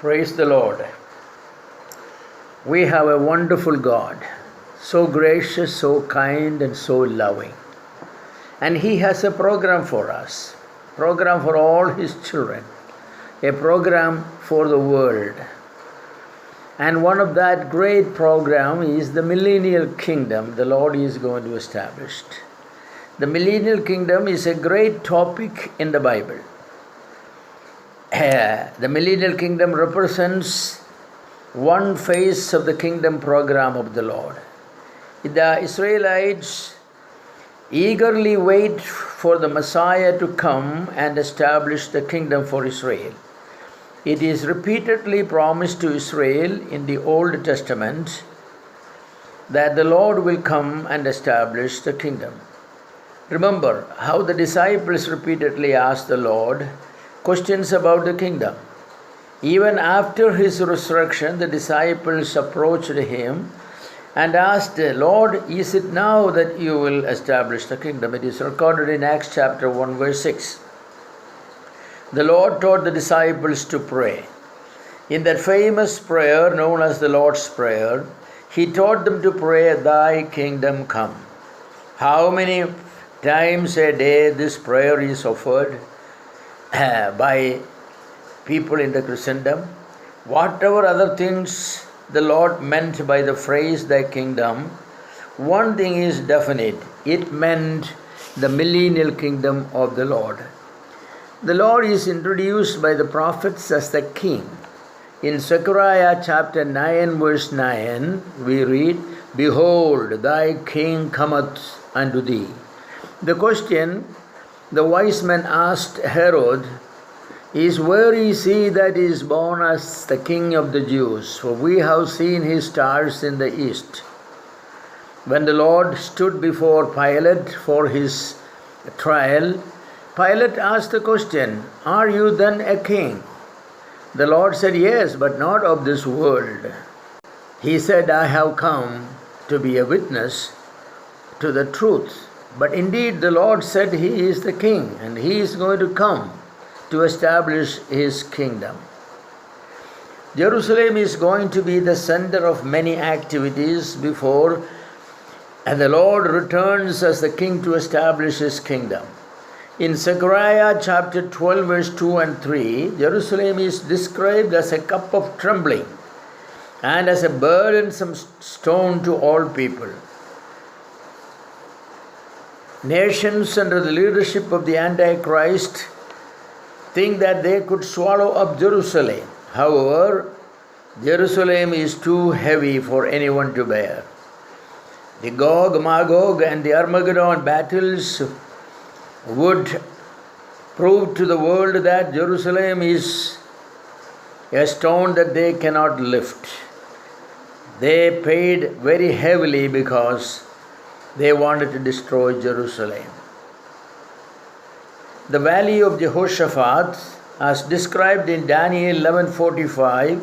Praise the Lord. We have a wonderful God, so gracious, so kind, and so loving. And He has a program for us, program for all His children, a program for the world. And one of that great program is the millennial kingdom the Lord is going to establish. The millennial kingdom is a great topic in the Bible. The millennial kingdom represents one phase of the kingdom program of the Lord. The Israelites eagerly wait for the Messiah to come and establish the kingdom for Israel. It is repeatedly promised to Israel in the Old Testament that the Lord will come and establish the kingdom. Remember how the disciples repeatedly asked the Lord questions about the kingdom. Even after His resurrection, the disciples approached Him and asked, Lord, is it now that you will establish the kingdom? It is recorded in Acts chapter 1 verse 6. The Lord taught the disciples to pray. In that famous prayer known as the Lord's Prayer, He taught them to pray, Thy kingdom come. How many times a day this prayer is offered by people in the Christendom? Whatever other things the Lord meant by the phrase Thy kingdom, one thing is definite. It meant the millennial kingdom of the Lord. The Lord is introduced by the prophets as the King. In Zechariah chapter 9 verse 9 we read, Behold, thy King cometh unto thee. The question the wise men asked Herod is, where is he that is born as the King of the Jews? For we have seen his stars in the east. When the Lord stood before Pilate for his trial, Pilate asked the question, Are you then a king? The Lord said, Yes, but not of this world. He said, I have come to be a witness to the truth. But indeed the Lord said He is the King and He is going to come to establish His kingdom. Jerusalem is going to be the center of many activities before and the Lord returns as the King to establish His kingdom. In Zechariah chapter 12 verse 2 and 3, Jerusalem is described as a cup of trembling and as a burdensome stone to all people. Nations under the leadership of the Antichrist think that they could swallow up Jerusalem. However, Jerusalem is too heavy for anyone to bear. The Gog, Magog and the Armageddon battles would prove to the world that Jerusalem is a stone that they cannot lift. They paid very heavily because they wanted to destroy Jerusalem. The valley of Jehoshaphat, as described in Daniel 11:45,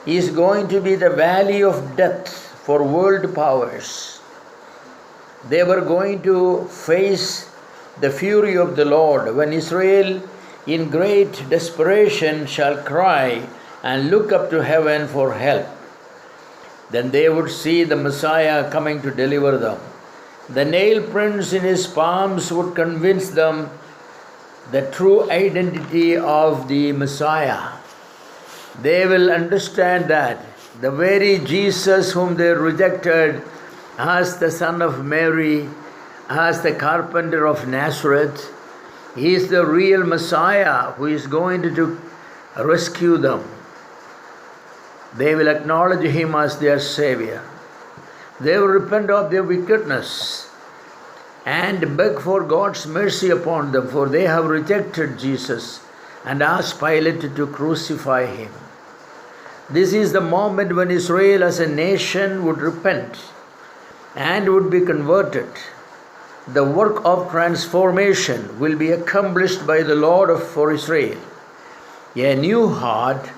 is going to be the valley of death for world powers. They were going to face the fury of the Lord when Israel in great desperation shall cry and look up to heaven for help. Then they would see the Messiah coming to deliver them. The nail prints in His palms would convince them the true identity of the Messiah. They will understand that the very Jesus whom they rejected as the Son of Mary, as the carpenter of Nazareth, He is the real Messiah who is going to rescue them. They will acknowledge Him as their Savior. They will repent of their wickedness and beg for God's mercy upon them, for they have rejected Jesus and asked Pilate to crucify Him. This is the moment when Israel as a nation would repent and would be converted. The work of transformation will be accomplished by the Lord for Israel. A new heart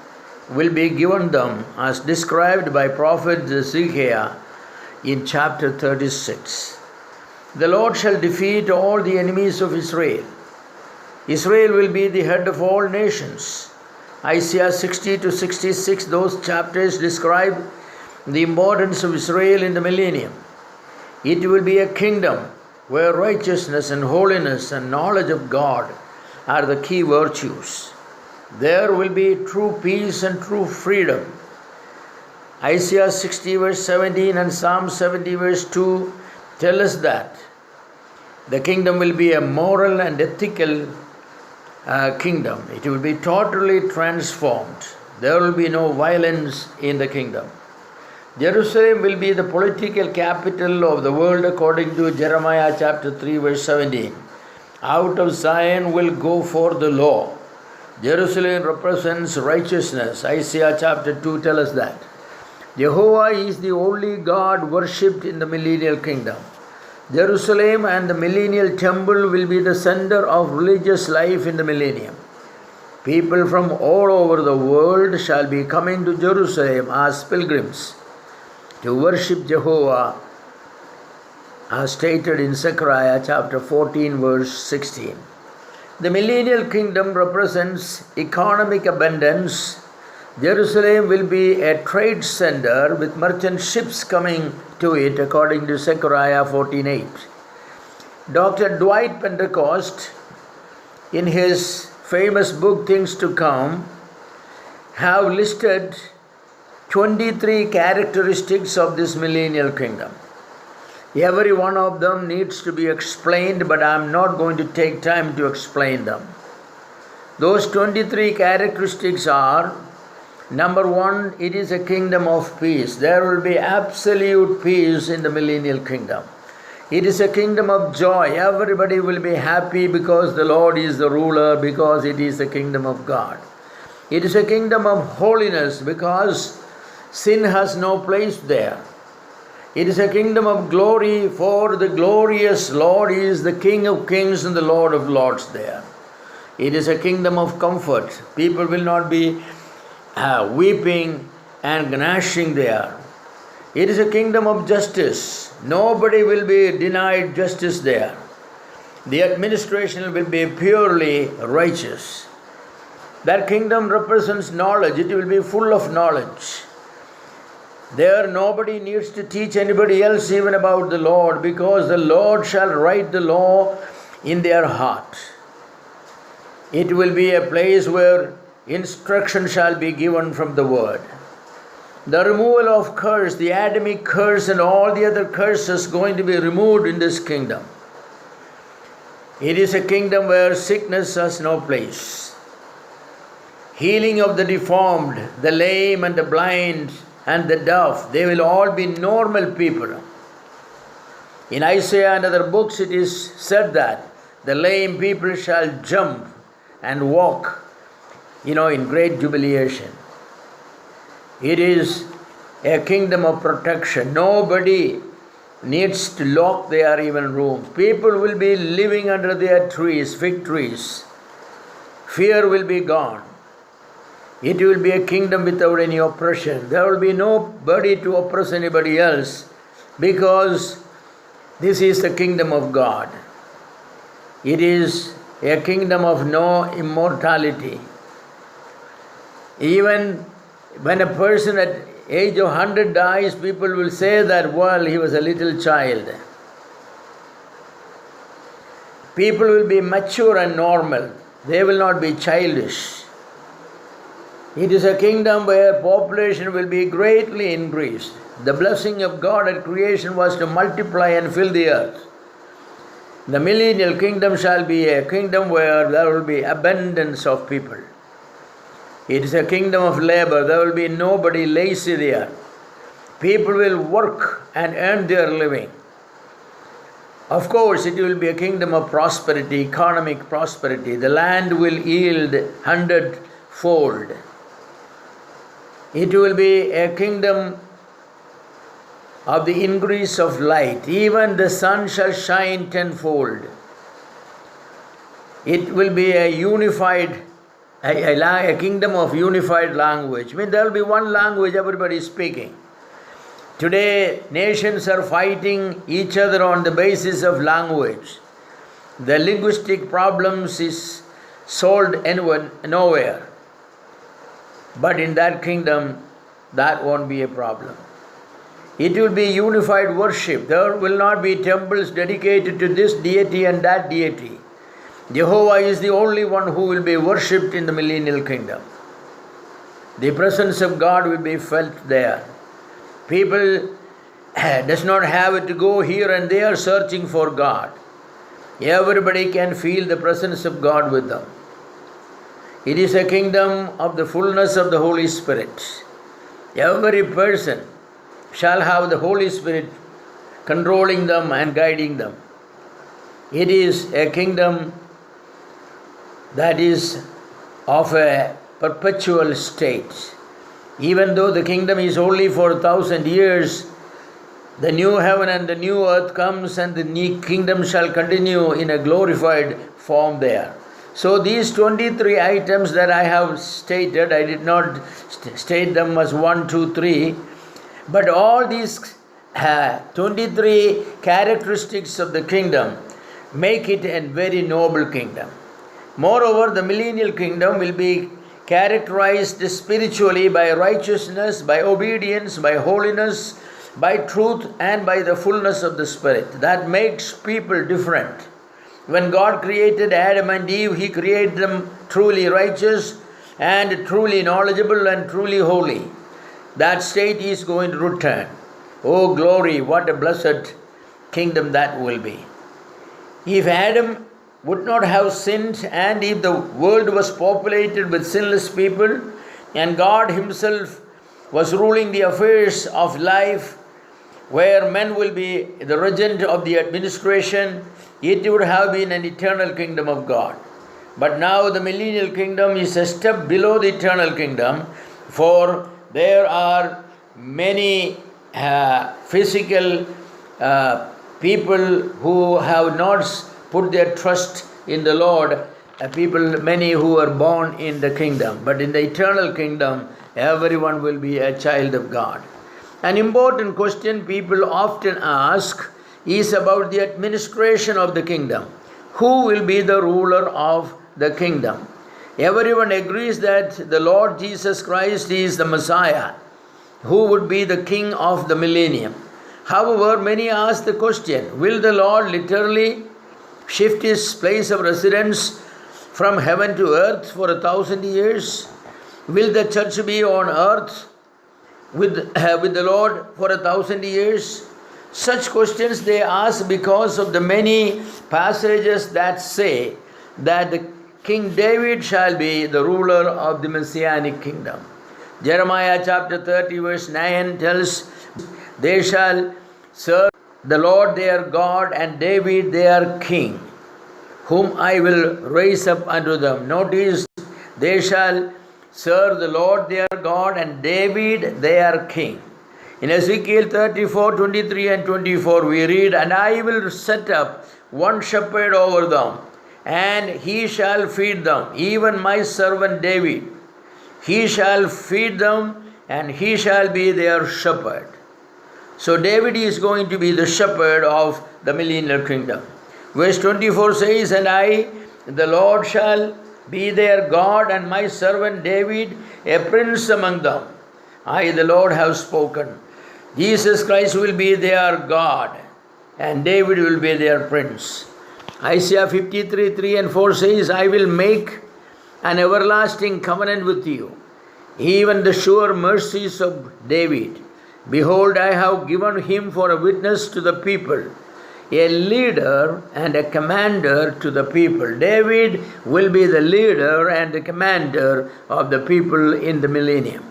will be given them as described by prophet Ezekiel in chapter 36. The Lord shall defeat all the enemies of Israel. Israel will be the head of all nations, Isaiah 60 to 66, those chapters describe the importance of Israel in the millennium. It will be a kingdom where righteousness and holiness and knowledge of God are the key virtues. There will be true peace and true freedom. Isaiah 60 verse 17 and Psalm 70 verse 2 tell us that the kingdom will be a moral and ethical kingdom. It will be totally transformed. There will be no violence in the kingdom. Jerusalem will be the political capital of the world according to Jeremiah chapter 3 verse 17. Out of Zion will go forth the law. Jerusalem represents righteousness. Isaiah chapter 2 tells us that. Jehovah is the only God worshipped in the millennial kingdom. Jerusalem and the millennial temple will be the center of religious life in the millennium. People from all over the world shall be coming to Jerusalem as pilgrims to worship Jehovah, as stated in Zechariah chapter 14 verse 16. The millennial kingdom represents economic abundance. Jerusalem will be a trade center with merchant ships coming to it according to Zechariah 14:8. Dr. Dwight Pentecost, in his famous book Things to Come, have listed 23 characteristics of this millennial kingdom. Every one of them needs to be explained, but I am not going to take time to explain them. Those 23 characteristics are: number one, it is a kingdom of peace. There will be absolute peace in the millennial kingdom. It is a kingdom of joy. Everybody will be happy because the Lord is the ruler, because it is the kingdom of God. It is a kingdom of holiness because sin has no place there. It is a kingdom of glory, for the glorious Lord is the King of kings and the Lord of lords there. It is a kingdom of comfort. People will not be weeping and gnashing there. It is a kingdom of justice. Nobody will be denied justice there. The administration will be purely righteous. That kingdom represents knowledge. It will be full of knowledge. There nobody needs to teach anybody else even about the Lord, because the Lord shall write the law in their heart. It will be a place where instruction shall be given from the word. The removal of curse, the Adamic curse and all the other curses going to be removed in this kingdom. It is a kingdom where sickness has no place. Healing of the deformed, the lame and the blind and the deaf, they will all be normal people. In Isaiah and other books it is said that the lame people shall jump and walk, in great jubilation. It is a kingdom of protection. Nobody needs to lock their even rooms. People will be living under their trees, fig trees. Fear will be gone. It will be a kingdom without any oppression. There will be nobody to oppress anybody else, because this is the kingdom of God. It is a kingdom of no immortality. Even when a person at age of 100 dies, people will say that, well, he was a little child. People will be mature and normal. They will not be childish. It is a kingdom where population will be greatly increased. The blessing of God at creation was to multiply and fill the earth. The millennial kingdom shall be a kingdom where there will be abundance of people. It is a kingdom of labor. There will be nobody lazy there. People will work and earn their living. Of course, it will be a kingdom of prosperity, economic prosperity. The land will yield 100-fold. It will be a kingdom of the increase of light. Even the sun shall shine 10-fold. It will be a unified, a kingdom of unified language. There will be one language everybody is speaking. Today, nations are fighting each other on the basis of language. The linguistic problems is solved nowhere. But in that kingdom, that won't be a problem. It will be unified worship. There will not be temples dedicated to this deity and that deity. Jehovah is the only one who will be worshipped in the millennial kingdom. The presence of God will be felt there. People does not have to go here and there searching for God. Everybody can feel the presence of God with them. It is a kingdom of the fullness of the Holy Spirit. Every person shall have the Holy Spirit controlling them and guiding them. It is a kingdom that is of a perpetual state. Even though the kingdom is only for 1,000 years, the new heaven and the new earth comes and the new kingdom shall continue in a glorified form there. So these 23 items that I have stated, I did not state them as 1, 2, 3, but all these 23 characteristics of the kingdom make it a very noble kingdom. Moreover, the millennial kingdom will be characterized spiritually by righteousness, by obedience, by holiness, by truth, and by the fullness of the Spirit. That makes people different. When God created Adam and Eve, He created them truly righteous and truly knowledgeable and truly holy. That state is going to return. Oh glory, what a blessed kingdom that will be. If Adam would not have sinned, and if the world was populated with sinless people, and God Himself was ruling the affairs of life, where men will be the regent of the administration, it would have been an eternal kingdom of God. But now the millennial kingdom is a step below the eternal kingdom, for there are many physical people who have not put their trust in the Lord, many who are born in the kingdom. But in the eternal kingdom, everyone will be a child of God. An important question people often ask is about the administration of the kingdom. Who will be the ruler of the kingdom? Everyone agrees that the Lord Jesus Christ is the Messiah, who would be the king of the millennium. However, many ask the question, will the Lord literally shift His place of residence from heaven to earth for 1,000 years? Will the church be on earth with the Lord for 1,000 years? Such questions they ask because of the many passages that say that the King David shall be the ruler of the Messianic kingdom. Jeremiah chapter 30 verse 9 tells, they shall serve the Lord their God and David their king, whom I will raise up unto them. Notice, they shall serve the Lord their God and David their king. In Ezekiel 34, 23 and 24 we read, and I will set up one shepherd over them, and he shall feed them, even my servant David. He shall feed them, and he shall be their shepherd. So David is going to be the shepherd of the millennial kingdom. Verse 24 says, and I, the Lord, shall be their God, and my servant David a prince among them. I, the Lord, have spoken. Jesus Christ will be their God, and David will be their prince. Isaiah 53, 3 and 4 says, I will make an everlasting covenant with you, even the sure mercies of David. Behold, I have given him for a witness to the people, a leader and a commander to the people. David will be the leader and the commander of the people in the millennium.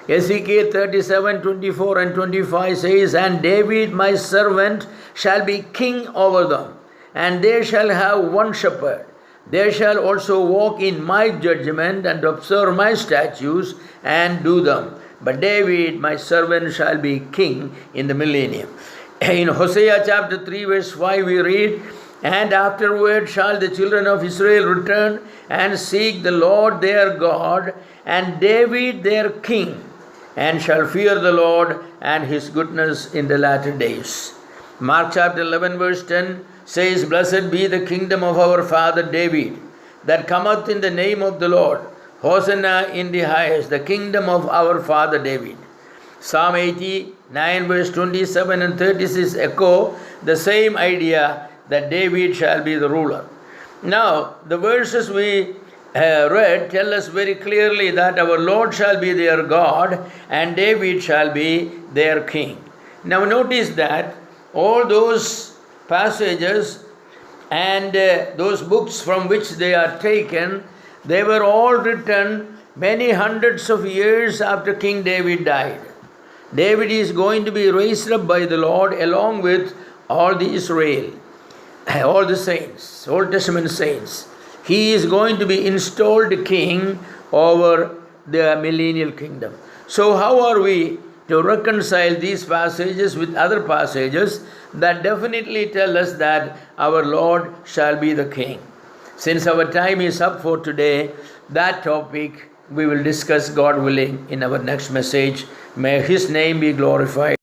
Ezekiel 37, 24 and 25 says, and David my servant shall be king over them, and they shall have one shepherd. They shall also walk in my judgment and observe my statutes and do them. But David my servant shall be king in the millennium. In Hosea chapter 3 verse 5 we read, and afterward shall the children of Israel return and seek the Lord their God and David their king, and shall fear the Lord and his goodness in the latter days. Mark chapter 11 verse 10 says, blessed be the kingdom of our father David, that cometh in the name of the Lord. Hosanna in the highest, the kingdom of our father David. Psalm 89 verse 27 and 36 echo the same idea that David shall be the ruler. Now, the verses we read tell us very clearly that our Lord shall be their God and David shall be their king. Now, notice that all those passages and those books from which they are taken, they were all written many hundreds of years after King David died. David is going to be raised up by the Lord along with all the Israel, all the saints, Old Testament saints. He is going to be installed king over the millennial kingdom. So how are we to reconcile these passages with other passages that definitely tell us that our Lord shall be the king? Since our time is up for today, that topic we will discuss, God willing, in our next message. May His name be glorified.